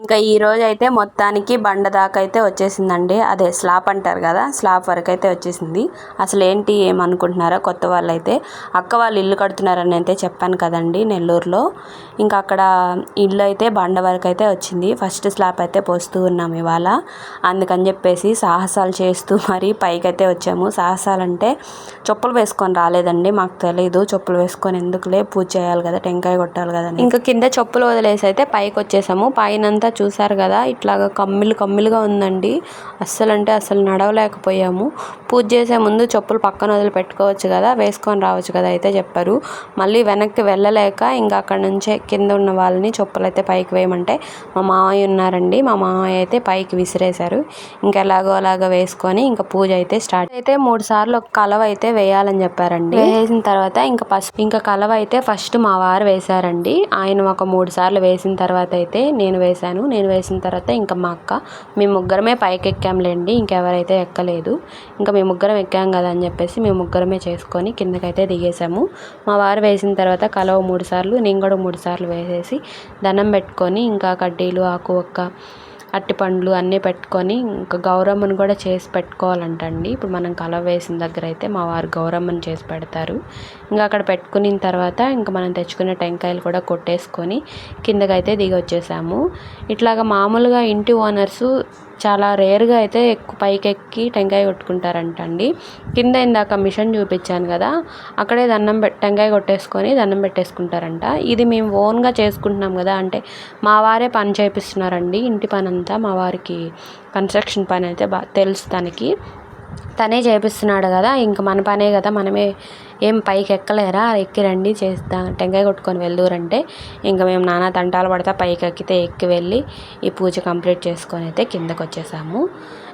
ఇంకా ఈ రోజు అయితే మొత్తానికి బండ దాకా అయితే వచ్చేసిందండి. అదే స్లాబ్ అంటారు కదా, స్లాబ్ వరకు అయితే వచ్చేసింది. అసలు ఏంటి ఏమనుకుంటున్నారా కొత్త వాళ్ళు అయితే, అక్క వాళ్ళు ఇల్లు కడుతున్నారని అయితే చెప్పాను కదండి నెల్లూరులో. ఇంకా అక్కడ ఇల్లు అయితే బండ వరకు అయితే వచ్చింది. ఫస్ట్ స్లాబ్ అయితే పోస్తూ ఉన్నాం ఇవాళ. అందుకని చెప్పేసి సాహసాలు చేస్తూ మరి పైకి అయితే వచ్చాము. సాహసాలు అంటే చెప్పులు వేసుకొని రాలేదండి, మాకు తెలీదు. చెప్పులు వేసుకొని ఎందుకులే, పూజ చేయాలి కదా, టెంకాయ కొట్టాలి కదా. ఇంకా కింద చెప్పులు వదిలేసి అయితే పైకి వచ్చేసాము. పైనంతా చూసారు కదా, ఇట్లాగా కమ్మిలుగా ఉందండి. అస్సలు నడవలేకపోయాము. పూజ చేసే ముందు చెప్పులు పక్కన వదిలి పెట్టుకోవచ్చు కదా, వేసుకొని రావచ్చు కదా అయితే చెప్పారు. మళ్ళీ వెనక్కి వెళ్ళలేక ఇంకా అక్కడ నుంచే కింద ఉన్న వాళ్ళని చెప్పులు అయితే పైకి వేయమంటే మా మామయ్య ఉన్నారండి, మా మామయ్య అయితే పైకి విసిరేశారు. ఇంకా ఎలాగో అలాగా వేసుకొని ఇంకా పూజ అయితే స్టార్ట్ అయితే 3 సార్లు ఒక కలవ అయితే వేయాలని చెప్పారండి. వేసిన తర్వాత ఇంకా కలవ అయితే ఫస్ట్ మా వారు వేశారండి. ఆయన ఒక 3 సార్లు వేసిన తర్వాత అయితే నేను వేశాను. నేను వేసిన తర్వాత ఇంకా మా అక్క, మేము ముగ్గురమే పైకి ఎక్కాంలేండి, ఇంకెవరైతే ఎక్కలేదు. ఇంకా మేము ముగ్గురం ఎక్కాం కదా అని చెప్పేసి మేము ముగ్గురమే చేసుకొని కిందకైతే దిగేసాము. మా వారు వేసిన తర్వాత కలవ 3 సార్లు, నేను కూడా 3 సార్లు వేసేసి దండం పెట్టుకొని ఇంకా కడ్డీలు, ఆకు ఒక్క, అరటిపండ్లు అన్నీ పెట్టుకొని ఇంకా గౌరమ్మను కూడా చేసి పెట్టుకోవాలంటండి. ఇప్పుడు మనం కలవ వేసిన దగ్గర అయితే మా వారు గౌరమ్మను చేసి పెడతారు. ఇంకా అక్కడ పెట్టుకున్న తర్వాత ఇంకా మనం తెచ్చుకున్న టెంకాయలు కూడా కొట్టేసుకొని కిందకైతే దిగి వచ్చేసాము. ఇట్లాగా మామూలుగా ఇంటి ఓనర్సు చాలా రేర్గా అయితే పైకి ఎక్కి టెంకాయ కొట్టుకుంటారంటండి. కింద ఇందాక మిషన్ చూపించాను కదా, అక్కడే టెంకాయ కొట్టేసుకొని దండం పెట్టేసుకుంటారంట. ఇది మేము ఓన్గా చేసుకుంటున్నాం కదా, అంటే మా వారే పని చేపిస్తున్నారండి. ఇంటి పని అంతా మా వారికి కన్స్ట్రక్షన్ పని అయితే తెలుసు తనే చేపిస్తున్నాడు కదా, ఇంకా మన పనే కదా, మనమే ఏం పైకి ఎక్కలేరా, ఎక్కి రండి చేస్తా టెంకాయ కొట్టుకొని వెళ్దూరంటే ఇంకా మేము నానా తంటాలు పడతా పైకి ఎక్కి వెళ్ళి ఈ పూజ కంప్లీట్ చేసుకొని అయితే కిందకు వచ్చేసాము.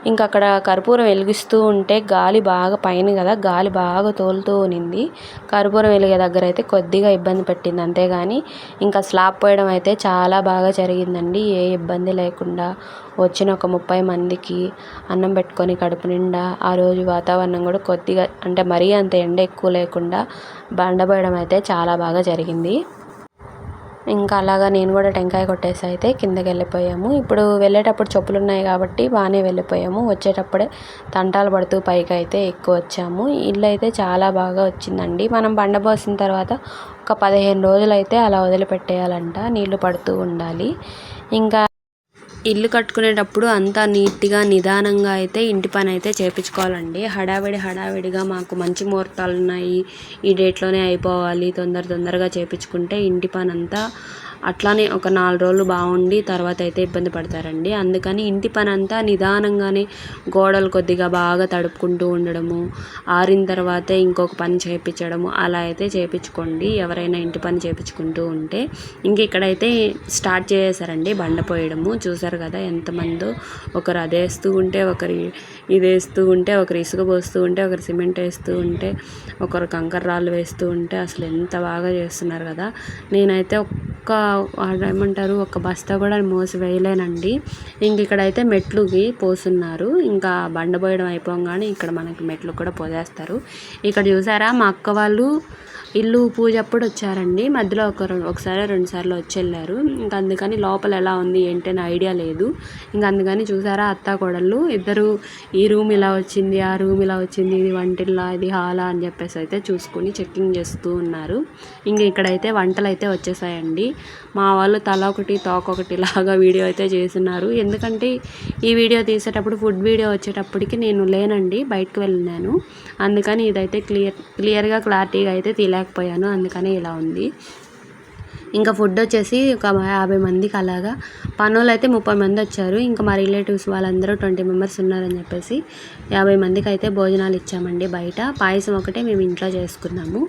ఇంకా అక్కడ కర్పూరం వెలిగిస్తూ ఉంటే గాలి బాగా పైన కదా, గాలి బాగా తోలుతూ ఉనింది. కర్పూరం వెలిగే దగ్గర అయితే కొద్దిగా ఇబ్బంది పెట్టింది, అంతేగాని ఇంకా స్లాబ్ పోయడం అయితే చాలా బాగా జరిగిందండి. ఏ ఇబ్బంది లేకుండా వచ్చిన ఒక 30 మందికి అన్నం పెట్టుకొని కడుపు నిండా. ఆ రోజు వాతావరణం కూడా కొద్దిగా అంటే మరీ అంత ఎండ ఎక్కువ లేకుండా బండపోయడం అయితే చాలా బాగా జరిగింది. ఇంకా అలాగా నేను కూడా టెంకాయ కొట్టేసి అయితే కిందకి వెళ్ళిపోయాము. ఇప్పుడు వెళ్ళేటప్పుడు చెప్పులు ఉన్నాయి కాబట్టి బాగానే వెళ్ళిపోయాము. వచ్చేటప్పుడే తంటాలు పడుతూ పైకి అయితే ఎక్కువ వచ్చాము. ఇల్లు అయితే చాలా బాగా వచ్చిందండి. మనం బండ పోసిన తర్వాత ఒక 15 రోజులు అయితే అలా వదిలిపెట్టేయాలంట, నీళ్లు పడుతూ ఉండాలి. ఇంకా ఇల్లు కట్టుకునేటప్పుడు అంతా నీట్గా నిదానంగా అయితే ఇంటి పని అయితే చేయించుకోవాలండి. హడావిడిగా మాకు మంచి ముహూర్తాలు ఉన్నాయి, ఈ డేట్లోనే అయిపోవాలి, తొందరగా చేయించుకుంటే ఇంటి పని అంతా అట్లానే ఒక 4 రోజులు బాగుండి తర్వాత అయితే ఇబ్బంది పడతారండి. అందుకని ఇంటి పని అంతా నిదానంగానే గోడలు కొద్దిగా బాగా తడుపుకుంటూ ఉండడము, ఆరిన తర్వాతే ఇంకొక పని చేయించడము అలా అయితే చేయించుకోండి ఎవరైనా ఇంటి పని చేయించుకుంటూ ఉంటే. ఇంక ఇక్కడైతే స్టార్ట్ చేసేసారండి బండ పోయడము. చూసారు కదా ఎంతమందో, ఒకరు అదేస్తూ ఉంటే ఒకరు ఇది వేస్తూ ఉంటే, ఒకరు ఇసుక పోస్తూ ఉంటే, ఒకరు సిమెంట్ వేస్తూ ఉంటే, ఒకరు కంకర రాళ్ళు వేస్తూ ఉంటే అసలు ఎంత బాగా చేస్తున్నారు కదా. నేనైతే ఒక బస్తా కూడా మోసి వేయలేనండి. ఇంక ఇక్కడైతే మెట్లుకి పోస్తున్నారు. ఇంకా బండ పోయడం అయిపోగానే ఇక్కడ మనకి మెట్లు కూడా పోసేస్తారు. ఇక్కడ చూసారా మా అక్క వాళ్ళు ఇల్లు పూజ అప్పుడు వచ్చారండి. మధ్యలో ఒకసారి 2 సార్లు వచ్చి వెళ్ళారు. ఇంకా అందుకని లోపల ఎలా ఉంది ఏంటని ఐడియా లేదు. ఇంకా అందుకని చూసారా అత్తా కోడళ్ళు ఇద్దరు ఈ రూమ్ ఇలా వచ్చింది, ఆ రూమ్ ఇలా వచ్చింది, ఇది వంటిల్లా, ఇది హాలా అని చెప్పేసి అయితే చూసుకొని చెక్కింగ్ చేస్తూ ఉన్నారు. ఇంక ఇక్కడైతే వంటలు అయితే వచ్చేసాయండి. మా వాళ్ళు తల ఒకటి తోకొకటి లాగా వీడియో అయితే చేస్తున్నారు. ఎందుకంటే ఈ వీడియో తీసేటప్పుడు ఫుడ్ వీడియో వచ్చేటప్పటికి నేను లేనండి, బయటకు వెళ్ళినాను. అందుకని ఇదైతే క్లియర్గా క్లారిటీగా అయితే తీయలేకపోయాను, అందుకని ఇలా ఉంది. ఇంకా ఫుడ్ వచ్చేసి ఒక 50 మందికి అలాగా, పనులు అయితే 30 మంది వచ్చారు. ఇంకా మా రిలేటివ్స్ వాళ్ళందరూ 20 మెంబర్స్ ఉన్నారని చెప్పేసి 50 మందికి అయితే భోజనాలు ఇచ్చామండి బయట. పాయసం ఒకటే మేము ఇంట్లో చేసుకున్నాము.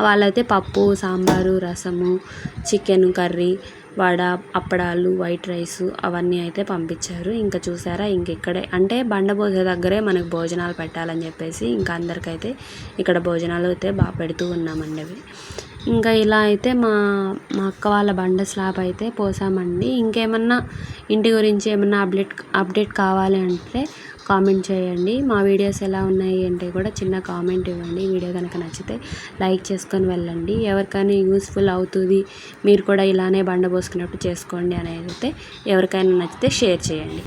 వాళ్ళైతే పప్పు, సాంబారు, రసము, చికెన్ కర్రీ, వడ, అప్పడాలు, వైట్ రైస్ అవన్నీ అయితే పంపించారు. ఇంకా చూసారా ఇంక ఇక్కడే అంటే బండబోసే దగ్గరే మనకు భోజనాలు పెట్టాలని చెప్పేసి ఇంకా అందరికైతే ఇక్కడ భోజనాలు అయితే బాగా పెడుతూ ఉన్నామండి. అవి ఇంకా ఇలా అయితే మా అక్క వాళ్ళ బండ స్లాబ్ అయితే పోసామండి. ఇంకేమన్నా ఇంటి గురించి ఏమన్నా అప్డేట్ కావాలి అంటే కామెంట్ చేయండి. మా వీడియోస్ ఎలా ఉన్నాయి అంటే కూడా చిన్న కామెంట్ ఇవ్వండి. వీడియో కనుక నచ్చితే లైక్ చేసుకొని వెళ్ళండి. ఎవరికైనా యూస్ఫుల్ అవుతుంది, మీరు కూడా ఇలానే బండ పోసుకున్నప్పుడు చేసుకోండి అనేది అయితే ఎవరికైనా నచ్చితే షేర్ చేయండి.